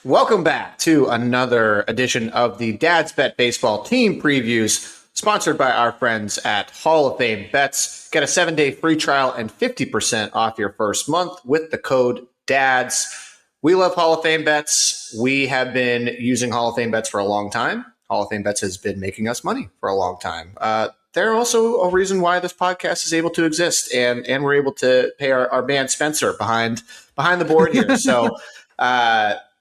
Welcome back to another edition of the Dad's Bet Baseball Team Previews, sponsored by our friends at Hall of Fame Bets. Get a 7-day free trial and 50% off your first month with the code DADS. We love Hall of Fame Bets. We have been using Hall of Fame Bets for a long time. Hall of Fame Bets has been making us money for a long time. They're also a reason why this podcast is able to exist, and we're able to pay our man Spencer behind the board here. So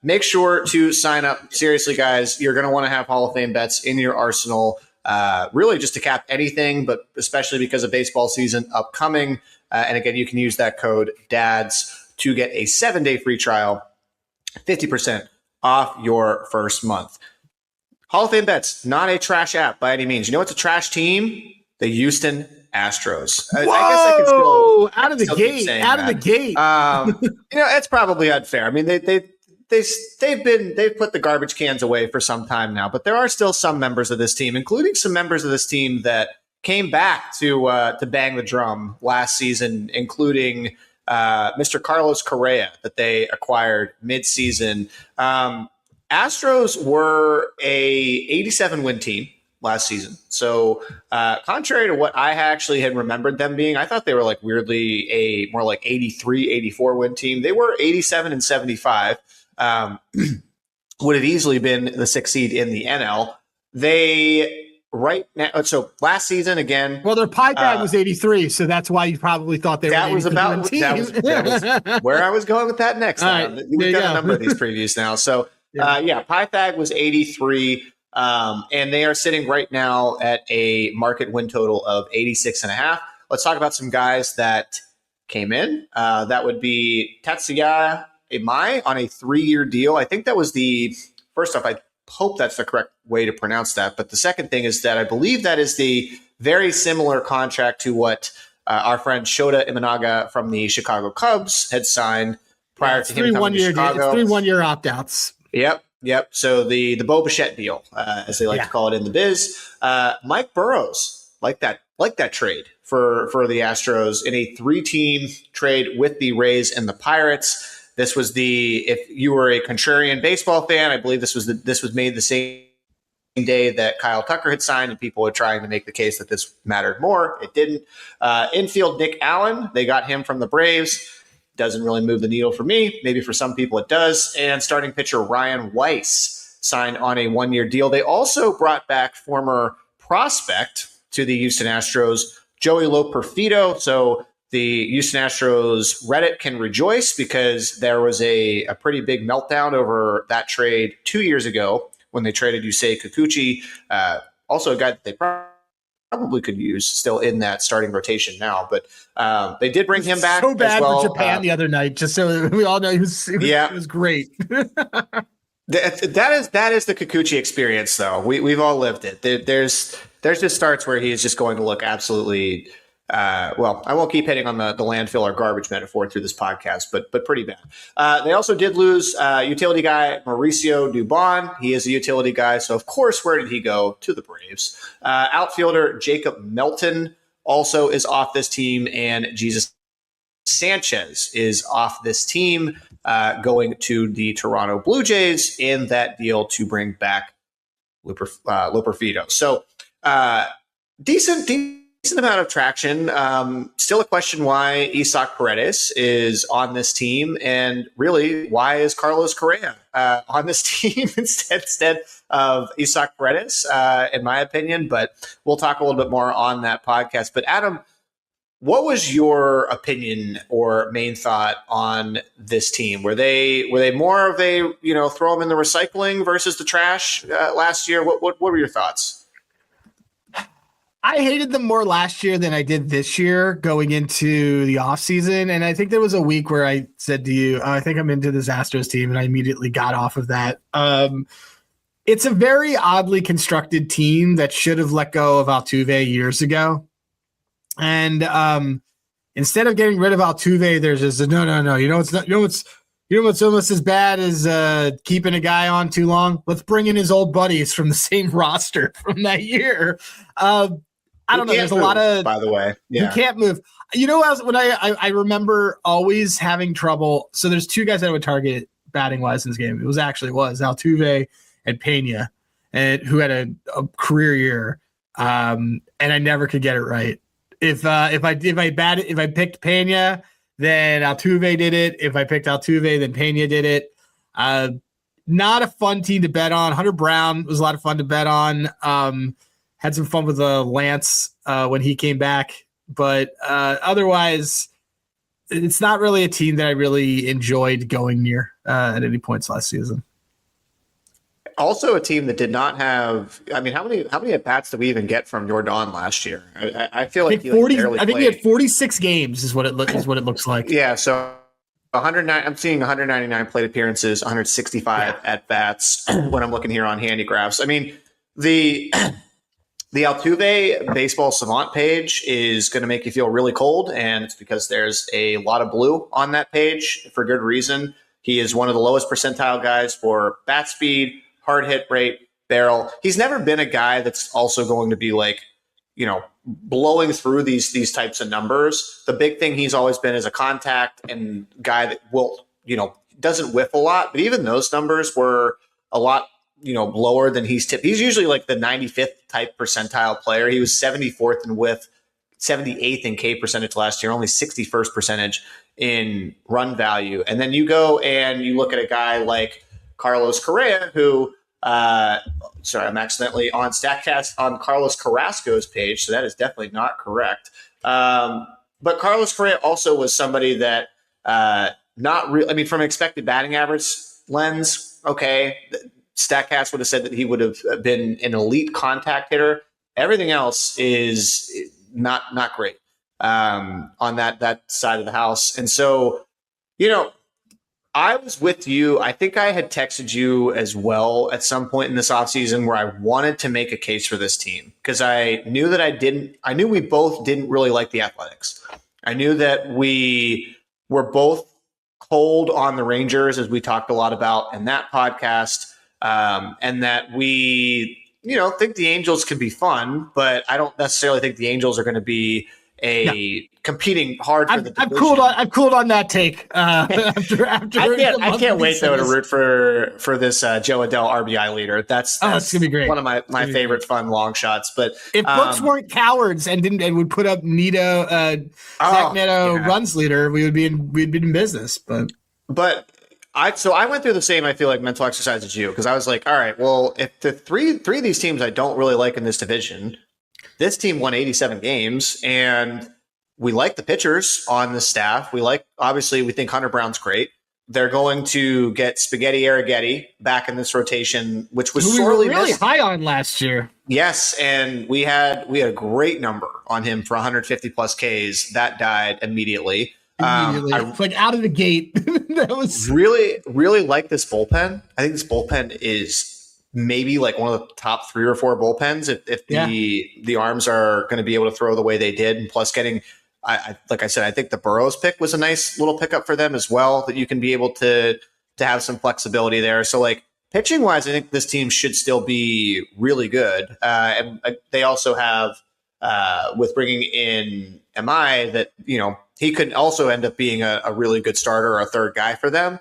make sure to sign up. Seriously, guys, you're going to want to have Hall of Fame Bets in your arsenal, really just to cap anything, but especially because of baseball season upcoming. And again, you can use that code DADS to get a 7-day free trial, 50% off your first month. Hall of Fame Bets, not a trash app by any means. You know what's a trash team? The Houston Astros. Whoa! I guess I could still out of the gate. It's probably unfair. I mean, they've put the garbage cans away for some time now, but there are still some members of this team, including some members of this team that came back to bang the drum last season, including Mr. Carlos Correa that they acquired midseason. Astros were a 87-win team last season. So contrary to what I actually had remembered them being, I thought they were like weirdly a more like 83, 84-win team. They were 87 and 75. Would have easily been the 6th seed in the NL. They right now. So last season again. Well, their pie tag was 83, so that's why you probably thought they were. That was where I was going with that next. Right, we've got a number of these previews now. So pie tag was 83, and they are sitting right now at a market win total of 86.5. Let's talk about some guys that came in. That would be Tetsuya Imai on a 3-year deal. I think that was first off, I hope that's the correct way to pronounce that. But the second thing is that I believe that is the very similar contract to what our friend Shota Imanaga from the Chicago Cubs had signed prior to him coming to Chicago. It's 3 1-year opt-outs. Yep. So the Bo Bichette deal, as they like to call it in the biz. Mike Burrows, like that trade for the Astros in a 3-team trade with the Rays and the Pirates. This was if you were a contrarian baseball fan, I believe this was made the same day that Kyle Tucker had signed, and people were trying to make the case that this mattered more. It didn't. Infield Nick Allen, they got him from the Braves. Doesn't really move the needle for me. Maybe for some people it does. And starting pitcher Ryan Weiss signed on a 1-year deal. They also brought back former prospect to the Houston Astros, Joey Loperfido. So the Houston Astros Reddit can rejoice because there was a pretty big meltdown over that trade 2 years ago when they traded Yusei Kikuchi, also a guy that they probably could use still in that starting rotation now. But they did bring him back. So bad as well. for Japan the other night, just so we all know it was great. That is the Kikuchi experience, though. We've all lived it. There's just starts where he is just going to look absolutely I won't keep hitting on the landfill or garbage metaphor through this podcast, but pretty bad. They also did lose utility guy Mauricio Dubon. He is a utility guy, so of course, where did he go? To the Braves. Outfielder Jacob Melton also is off this team, and Jesus Sanchez is off this team, going to the Toronto Blue Jays in that deal to bring back Loperfido. So decent amount of traction. Still a question why Isaac Paredes is on this team, and really, why is Carlos Correa on this team instead of Isaac Paredes, in my opinion. But we'll talk a little bit more on that podcast. But Adam, what was your opinion or main thought on this team? Were they more of a throw them in the recycling versus the trash last year? What were your thoughts? I hated them more last year than I did this year going into the offseason. And I think there was a week where I said to you, I think I'm into this Astros team, and I immediately got off of that. It's a very oddly constructed team that should have let go of Altuve years ago. And instead of getting rid of Altuve, there's just no. You know what's almost as bad as keeping a guy on too long? Let's bring in his old buddies from the same roster from that year. I don't know. There's a lot of, by the way, you can't move. When I remember always having trouble. So there's two guys that I would target batting wise in this game. It was Altuve and Pena, and who had a career year. And I never could get it right. If I picked Pena, then Altuve did it. If I picked Altuve, then Pena did it. Not a fun team to bet on. Hunter Brown was a lot of fun to bet on. Had some fun with Lance when he came back, but otherwise, it's not really a team that I really enjoyed going near at any points last season. Also, a team that did not have. I mean, how many at bats did we even get from Yordan last year? I feel like he 40. barely I think played. he had 46 games. Is what it looks like. Yeah. So 109. I'm seeing 199 plate appearances, 165 at bats when I'm looking here on Handigraphs. I mean, the Altuve Baseball Savant page is going to make you feel really cold, and it's because there's a lot of blue on that page for good reason. He is one of the lowest percentile guys for bat speed, hard hit rate, barrel. He's never been a guy that's also going to be like, blowing through these types of numbers. The big thing he's always been is a contact and guy that will, doesn't whiff a lot. But even those numbers were a lot, lower than he's tipped. He's usually like the 95th type percentile player. He was 74th in whiff, 78th in K percentage last year, only 61st percentage in run value. And then you go and you look at a guy like Carlos Correa, who, I'm accidentally on StatCast on Carlos Carrasco's page, so that is definitely not correct. But Carlos Correa also was somebody that not really, I mean, from an expected batting average lens, okay, StatCast would have said that he would have been an elite contact hitter. Everything else is not great on that side of the house. And so, I was with you. I think I had texted you as well at some point in this offseason where I wanted to make a case for this team because I knew that I knew we both didn't really like the Athletics. I knew that we were both cold on the Rangers, as we talked a lot about in that podcast, and that we, think the Angels can be fun, but I don't necessarily think the Angels are going to be competing hard for the division. I've cooled on that take. After I can't wait though to root for this Joe Adell RBI leader. That's gonna be great. One of my favorite fun long shots. But if books weren't cowards and would put up Zach Neto runs leader, we'd be in business. But I went through the same, I feel like, mental exercise as you, because I was like, all right, well, if the three of these teams I don't really like in this division, this team won 87 games, and we like the pitchers on the staff. We think Hunter Brown's great. They're going to get Spaghetti Arrighetti back in this rotation, which was sorely really missed. high on last year. Yes, and we had a great number on him for 150 plus Ks. That died immediately. Like out of the gate. That was really like this bullpen. I think this bullpen is maybe like one of the top 3 or 4 bullpens if the arms are going to be able to throw the way they did, and plus getting, like I said, I think the Burrows pick was a nice little pickup for them as well, that you can be able to have some flexibility there. So like pitching wise, I think this team should still be really good. And they also have with bringing in MI that, he could also end up being a really good starter or a third guy for them.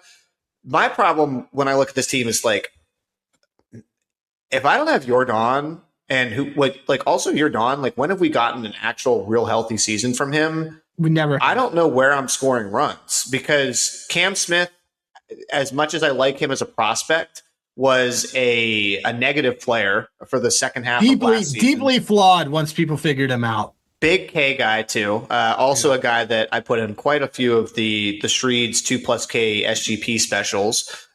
My problem when I look at this team is like, if I don't have Yordan and also Yordan, like when have we gotten an actual real healthy season from him? We never. I don't know where I'm scoring runs because Cam Smith, as much as I like him as a prospect, was a negative player for the second half of last season. Deeply flawed once people figured him out. Big K guy too. Also a guy that I put in quite a few of the Shreeds 2+K SGP specials.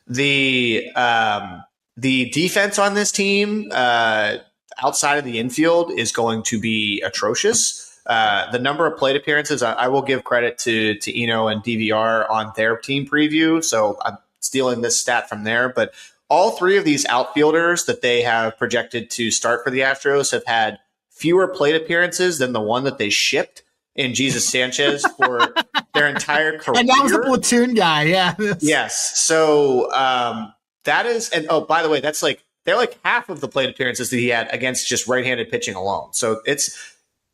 The defense on this team outside of the infield is going to be atrocious. The number of plate appearances, I will give credit to Eno and DVR on their team preview. So I'm stealing this stat from there. But all 3 of these outfielders that they have projected to start for the Astros have had fewer plate appearances than the one that they shipped in Jesus Sanchez for their entire career. And that was a platoon guy, yeah. Yes. So that is, and by the way, they're like half of the plate appearances that he had against just right-handed pitching alone. So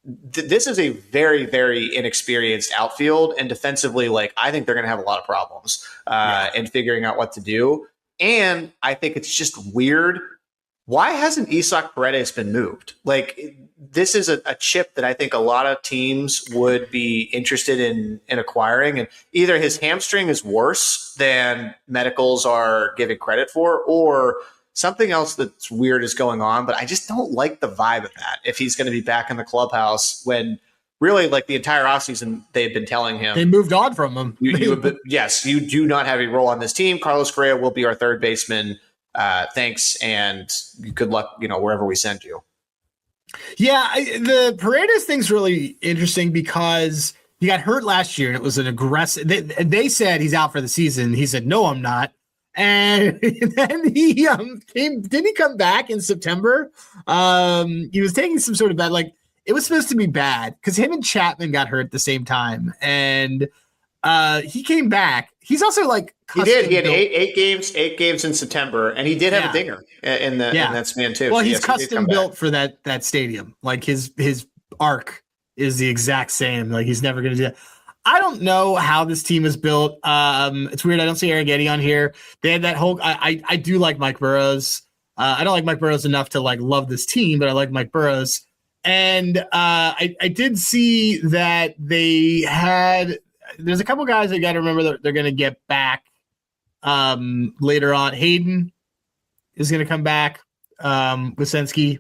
this is a very, very inexperienced outfield, and defensively, like I think they're going to have a lot of problems in figuring out what to do. And I think it's just weird. Why hasn't Isaac Paredes been moved? Like, this is a chip that I think a lot of teams would be interested in acquiring. And either his hamstring is worse than medicals are giving credit for, or something else that's weird is going on. But I just don't like the vibe of that if he's going to be back in the clubhouse when really, like, the entire offseason they've been telling him. They moved on from him. Yes, you do not have a role on this team. Carlos Correa will be our third baseman. Thanks, and good luck, wherever we send you. Yeah, the Paredes thing's really interesting because he got hurt last year, and it was an aggressive. They said he's out for the season. He said, "No, I'm not." And then he came. Didn't he come back in September? He was taking some sort of bad. Like, it was supposed to be bad because him and Chapman got hurt at the same time, and he came back. He's also like he did. He had eight games in September, and he did have a dinger in that span too. Well, he's custom built for that stadium. Like his arc is the exact same. Like, he's never going to do that. I don't know how this team is built. It's weird. I don't see Arrighetti on here. They had that whole. I do like Mike Burrows. I don't like Mike Burrows enough to like love this team, but I like Mike Burrows. And I did see that they had. There's a couple guys that got to remember that they're going to get back later on. Hayden is going to come back. Wysensky,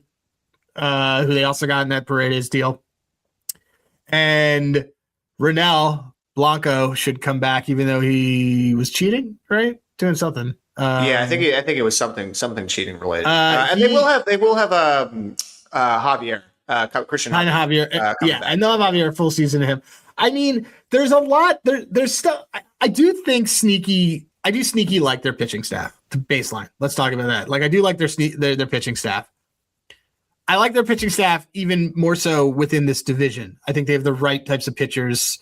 who they also got in that Paredes deal. And Ronel Blanco should come back, even though he was cheating, right? Doing something. I think it was something cheating related. And they will have Javier, Christian Javier. And they'll have Javier full season of him. I mean, there's a lot. There's stuff. I do think sneaky like their pitching staff. The baseline. Let's talk about that. Like, I do like their pitching staff. I like their pitching staff even more so within this division. I think they have the right types of pitchers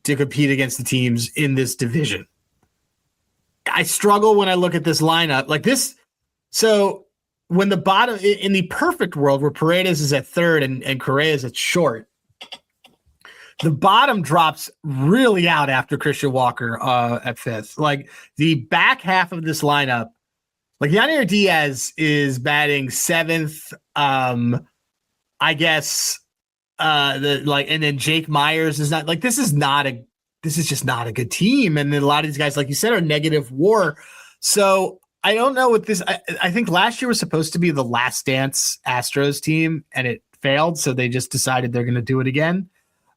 to compete against the teams in this division. I struggle when I look at this lineup like this. So when the bottom in the perfect world where Paredes is at third and Correa is at short, the bottom drops really out after Christian Walker at fifth. Like, the back half of this lineup, like Yadier Diaz is batting seventh. I guess and then Jake Myers is not like this is just not a good team. And then a lot of these guys, like you said, are negative WAR. So I don't know what this. I think last year was supposed to be the last dance Astros team, and it failed. So they just decided they're going to do it again.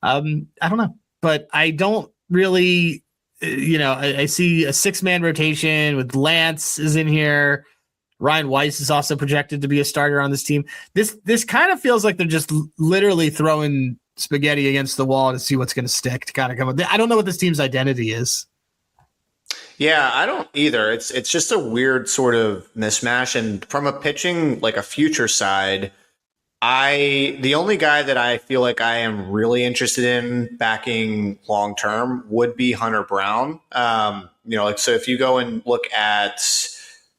I don't know, but I don't really, I see a 6-man rotation with Lance is in here. Ryan Weiss is also projected to be a starter on this team. This kind of feels like they're just literally throwing spaghetti against the wall to see what's going to stick to kind of come up. I don't know what this team's identity is. Yeah, I don't either. It's just a weird sort of mismatch. And from a pitching, like a future side, the only guy that I feel like I am really interested in backing long term would be Hunter Brown. So if you go and look at,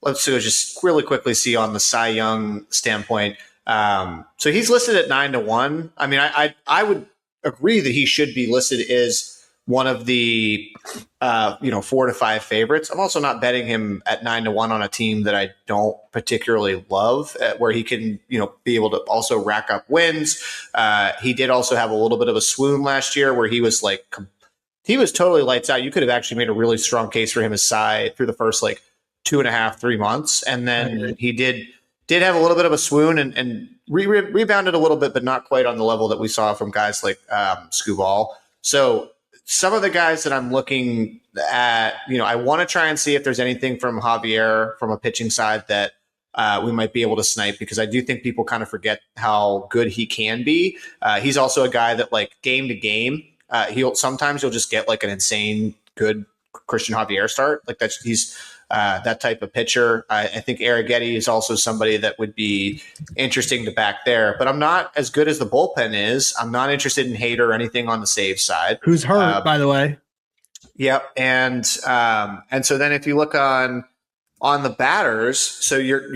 let's just really quickly see on the Cy Young standpoint. So he's listed at 9-1. I mean, I would agree that he should be listed as one of the 4 to 5 favorites. I'm also not betting him at 9-1 on a team that I don't particularly love, where he can be able to also rack up wins. He did also have a little bit of a swoon last year where he was totally lights out. You could have actually made a really strong case for him as Cy through the first 2.5, 3 months, and then he did have a little bit of a swoon and rebounded a little bit, but not quite on the level that we saw from guys like Skubal. So some of the guys that I'm looking at, I want to try and see if there's anything from Javier from a pitching side that we might be able to snipe, because I do think people kind of forget how good he can be. He's also a guy that game to game, you'll just get an insane good Christian Javier start. He's that type of pitcher. I think Arrighetti is also somebody that would be interesting to back there, but I'm not as good as the bullpen is. I'm not interested in Hader or anything on the save side. Who's hurt, by the way. Yep. And so then if you look on the batters, so you're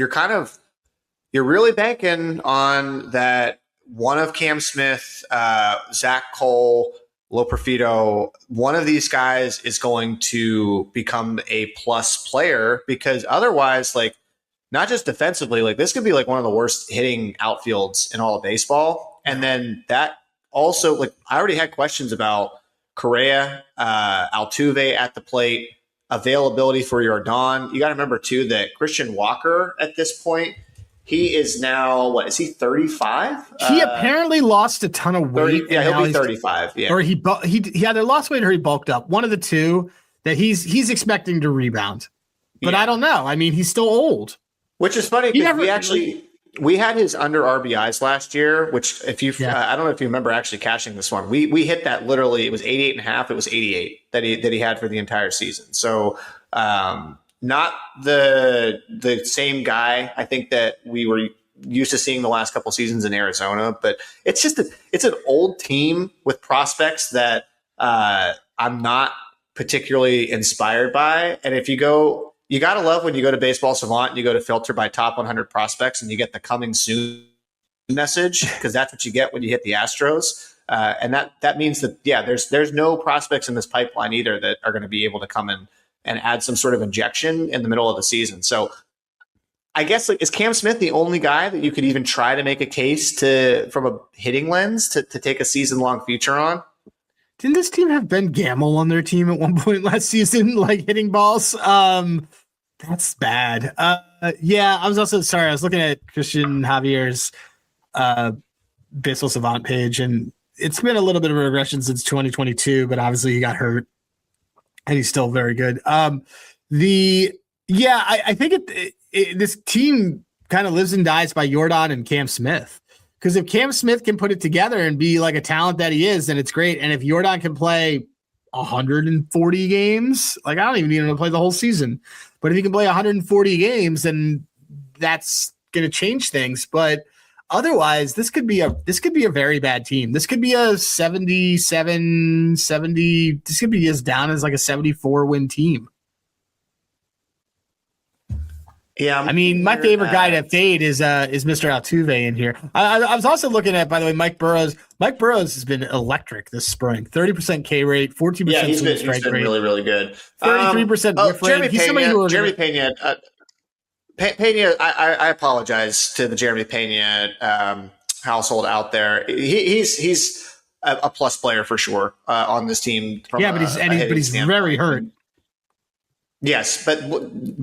really banking on that one of Cam Smith, Zach Cole, Loperfido, one of these guys is going to become a plus player, because otherwise, like, not just defensively, like this could be like one of the worst hitting outfields in all of baseball. And then that also, like, I already had questions about Correa, Altuve at the plate, availability for Yordan. You got to remember too that Christian Walker at this point, he is now, what is he, 35? He apparently lost a ton of weight. 30, yeah, he'll be 35. Yeah, or he either lost weight or he bulked up. One of the two that he's expecting to rebound. But I don't know. I mean, he's still old. Which is funny because we had his under RBIs last year, which if you I don't know if you remember actually cashing this one. We hit that literally. It was 88.5. It was 88 that he had for the entire season. So not the same guy I think that we were used to seeing the last couple seasons in Arizona, but it's just it's an old team with prospects that I'm not particularly inspired by. And if you go, you got to love when you go to Baseball Savant and you go to filter by top 100 prospects and you get the coming soon message, because that's what you get when you hit the Astros. And that means that, there's no prospects in this pipeline either that are going to be able to come in and add some sort of injection in the middle of the season. So I guess, like, is Cam Smith the only guy that you could even try to make a case from a hitting lens to take a season-long future on? Didn't this team have Ben Gamble on their team at one point last season, like hitting balls? That's bad. I was also sorry. I was looking at Christian Javier's Baseball Savant page, and it's been a little bit of a regression since 2022, but obviously he got hurt, and he's still very good. I think this team kind of lives and dies by Yordan and Cam Smith. Because if Cam Smith can put it together and be like a talent that he is, then it's great. And if Yordan can play 140 games, like, I don't even need him to play the whole season, but if he can play 140 games, then that's going to change things. But otherwise, this could be a very bad team. This could be a 77, 70. This could be as down as like a 74 win team. Yeah, I mean, my favorite guy to fade is Mr. Altuve in here. I was also looking at, by the way, Mike Burrows. Mike Burrows has been electric this spring. 30% K rate, 14% he's been rate, really, really good. 33% whiff rate. Jeremy Pena. Pena, I apologize to the Jeremy Pena household out there. He's a plus player for sure on this team. But he's very hurt. Yes, but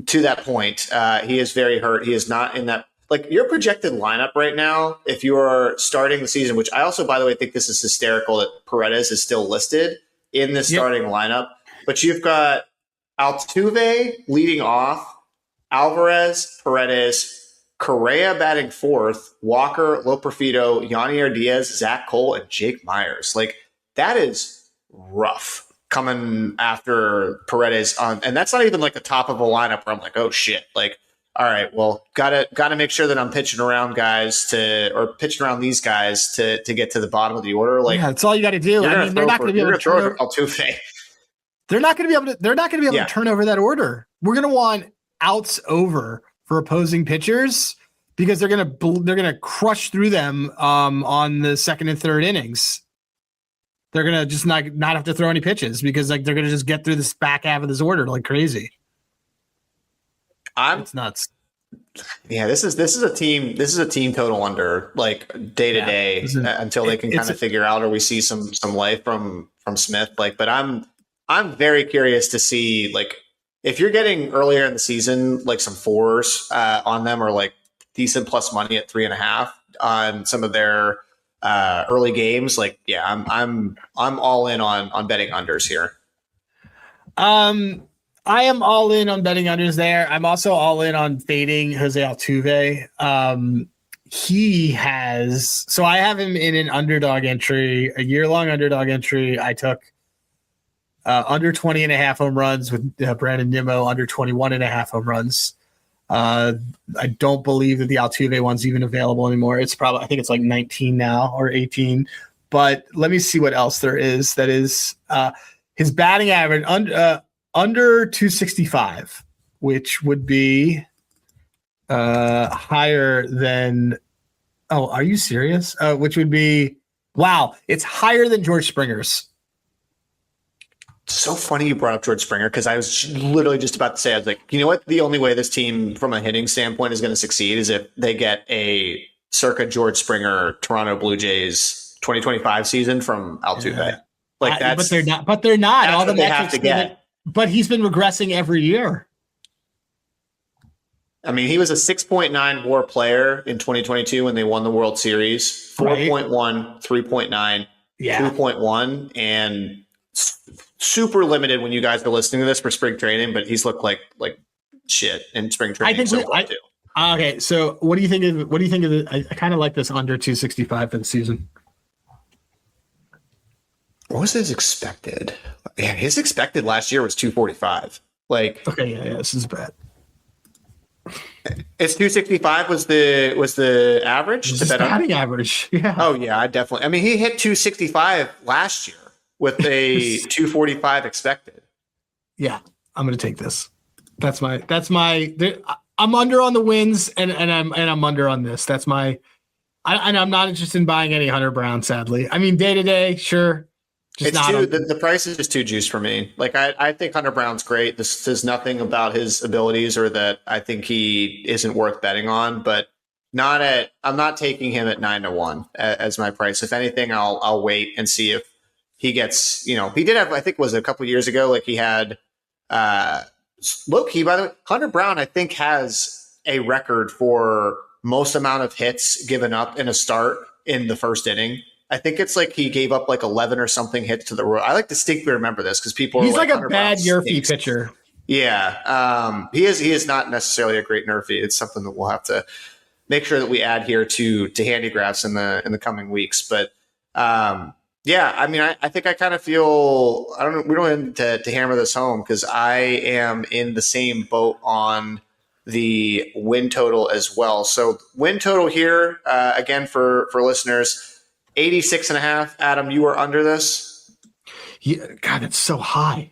to that point, he is very hurt. He is not in that, like, your projected lineup right now, if you are starting the season, which I also, by the way, think this is hysterical that Paredes is still listed in this starting lineup. But you've got Altuve leading off, Alvarez, Paredes, Correa batting fourth, Walker, Loperfido, Yanier Diaz, Zach Cole, and Jake Myers. Like, that is rough coming after Paredes on, and that's not even like the top of a lineup where I'm like, oh shit, like, all right, well, gotta make sure that I'm pitching around these guys to get to the bottom of the order. Like, that's all you got to do. I mean, they're not going to be able to throw over Altuve. They're not going to be able to turn over that order. We're going to want outs over for opposing pitchers because they're going to crush through them on the second and third innings. They're going to just not have to throw any pitches because, like, they're going to just get through this back half of this order like crazy. It's nuts. Yeah, this is a team total under, like, day to day until they can kind of figure out, or we see some life from Smith. Like, but I'm very curious to see, like, if you're getting earlier in the season, like, some fours on them, or like decent plus money at 3.5 on some of their early games, like, I'm all in on betting unders here. I am all in on betting unders there. I'm also all in on fading Jose Altuve. I have him in an underdog entry, a year-long underdog entry. I took under 20.5 home runs with Brandon Nimmo, under 21.5 home runs. I don't believe that the Altuve one's even available anymore. I think it's like 19 now or 18. But let me see what else there is. That is his batting average under 265, which would be higher than Oh, are you serious? Which would be, wow, it's higher than George Springer's. So funny you brought up George Springer, because I was literally just about to say, I was like, you know what? The only way this team from a hitting standpoint is going to succeed is if they get a circa George Springer Toronto Blue Jays 2025 season from Altuve. Yeah. Like that's, but they're not. But they're not. That's all the what they metrics have to get. But he's been regressing every year. I mean, he was a 6.9 WAR player in 2022 when they won the World Series. 4.1, 3.9, Yeah. 2.1, and super limited when you guys are listening to this for spring training. But he's looked like shit in spring training. I think too. Okay, so what do you think of it? I kind of like this under 265 for the season. What was his expected? Yeah, his expected last year was 245. Like, okay, yeah, this is bad. It's 265 was the average. The batting average. Yeah. Oh yeah, I mean, he hit 265 last year with a 245 expected. Yeah, I'm gonna take this. That's my. I'm under on the wins, and I'm under on this. That's my. I'm not interested in buying any Hunter Brown. Sadly, I mean, day to day, sure. It's too, the price is just too juiced for me. Like I think Hunter Brown's great. This says nothing about his abilities or that I think he isn't worth betting on, but I'm not taking him at 9-1 as my price. If anything, I'll wait and see if he gets, he did have, I think it was a couple of years ago, like he had low key, by the way, Hunter Brown, I think has a record for most amount of hits given up in a start in the first inning. I think it's like he gave up like 11 or something hits to the Royals. I like distinctly remember this because he's like a bad Nerfy pitcher. Yeah, he is not necessarily a great Nerfy. It's something that we'll have to make sure that we add here to Handigraphs in the coming weeks. But yeah, I mean, I think I kind of feel we don't need to hammer this home because I am in the same boat on the win total as well. So win total here again for listeners. 86.5. Adam, you are under this. Yeah, God, it's so high.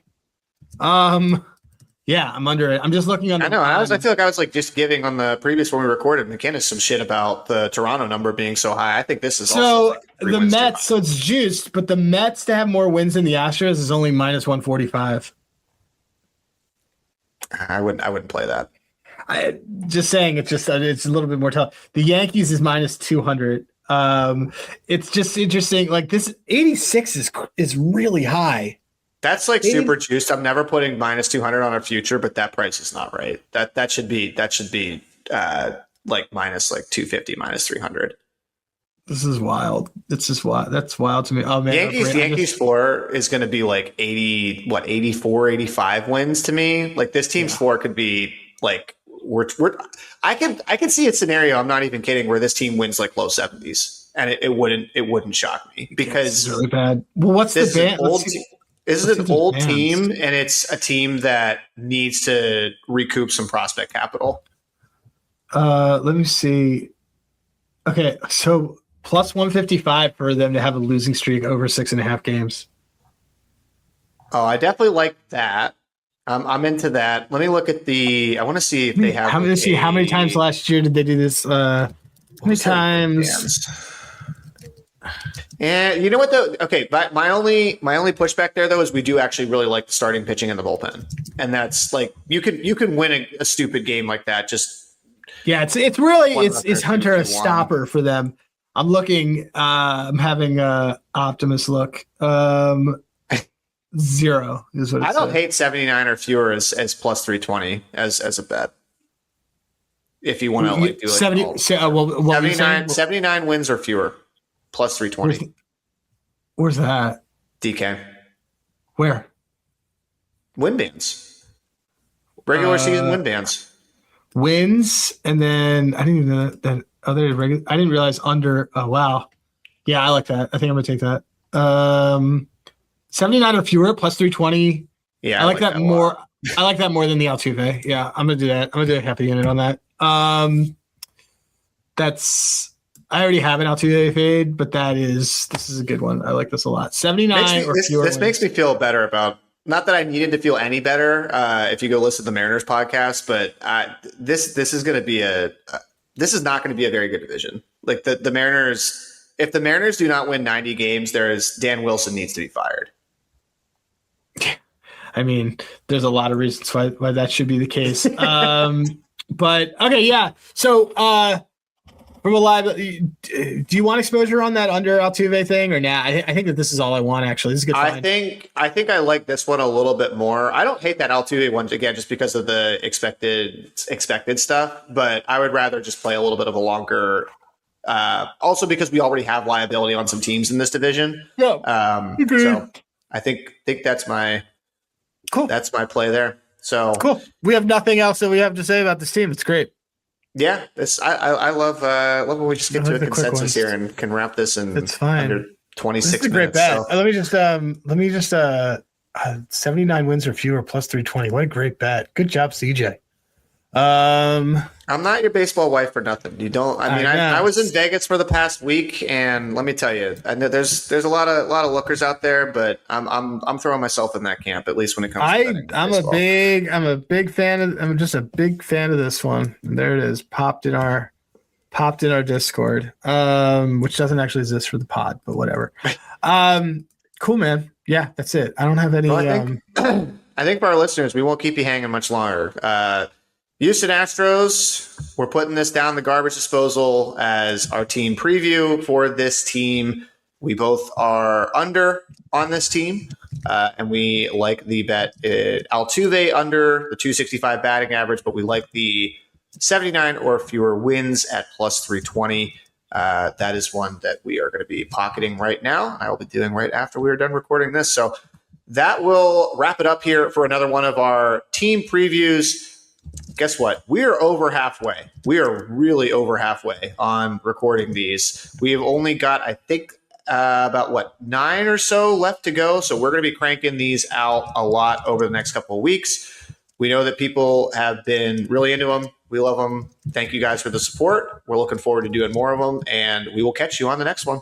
Yeah, I'm under it. I'm just looking on. I know. I feel like I was like just giving on the previous when we recorded McKinnis some shit about the Toronto number being so high. I think this is so also like the Mets. So it's juiced, but the Mets to have more wins than the Astros is only minus 145. I wouldn't play that. Just saying, it's a little bit more tough. The Yankees is minus 200. It's just interesting. Like this 86 is really high. That's like super juiced. I'm never putting minus 200 on our future, but that price is not right. That should be like minus like 250, minus 300. This is wild. It's just wild. That's wild to me. Oh man, Yankees floor is going to be like 84, 85 wins to me. Like this team's floor could be like I can see a scenario. I'm not even kidding. Where this team wins like low 70s, and it wouldn't shock me because it's really bad. Well, what's the band? This is an old team, and it's a team that needs to recoup some prospect capital. Let me see. Okay, so plus 155 for them to have a losing streak over 6.5 games. Oh, I definitely like that. I'm into that. Let me look at I want to see if they have. How many times last year did they do this? How many times? And you know what though? Okay, but my only pushback there though is we do actually really like the starting pitching in the bullpen, and that's like you can win a stupid game like that. Just it's really is Hunter a stopper for them? I'm looking. I'm having a Optimus look. 0 is what it I don't says. hate 79 or fewer as plus 320 as a bet. If you want to like do like 79 wins or fewer. Plus 320. Where's that? DK. Where? Win bands. Regular season win bands. Wins, and then I didn't even know that other regular. I didn't realize under. Oh wow, yeah, I like that. I think I'm gonna take that. 79 or fewer plus 320. Yeah, I like that more. I like that more than the Altuve. Yeah, I'm gonna do that. I'm gonna do a happy unit on that. I already have an Altuve fade, but this is a good one. I like this a lot. 79 or fewer. This makes me feel better about, not that I needed to feel any better if you go listen to the Mariners podcast, but this is going to be this is not going to be a very good division. Like the Mariners, if the Mariners do not win 90 games, Dan Wilson needs to be fired. I mean, there's a lot of reasons why that should be the case. But okay, yeah. So from a liability, do you want exposure on that under Altuve thing or nah? I think that this is all I want. Actually, this is good. I think I like this one a little bit more. I don't hate that Altuve one again, just because of the expected stuff. But I would rather just play a little bit of a longer. Also, because we already have liability on some teams in this division. Yeah. So I think that's my play there. So cool. We have nothing else that we have to say about this team. It's great. Yeah, I love when we just get to a consensus here and can wrap this in under 26 This is a great bet. So. Let me just 79 wins or fewer plus 320. What a great bet. Good job, CJ. I'm not your baseball wife for nothing. You don't. I mean, I was in Vegas for the past week, and let me tell you, I know there's a lot of lookers out there, but I'm throwing myself in that camp, at least when it comes to betting baseball. I'm a big fan of. I'm just a big fan of this one. And there it is, popped in our Discord, which doesn't actually exist for the pod, but whatever. Cool, man. Yeah, that's it. I don't have any. Well, I think for our listeners, we won't keep you hanging much longer. Houston Astros, we're putting this down the garbage disposal as our team preview for this team. We both are under on this team, and we like the bet Altuve under the 265 batting average, but we like the 79 or fewer wins at plus 320. That is one that we are going to be pocketing right now. I will be doing right after we are done recording this. So that will wrap it up here for another one of our team previews. Guess what? We are over halfway. We are really over halfway on recording these. We have only got, I think, about 9 or so left to go. So we're going to be cranking these out a lot over the next couple of weeks. We know that people have been really into them. We love them. Thank you guys for the support. We're looking forward to doing more of them, and we will catch you on the next one.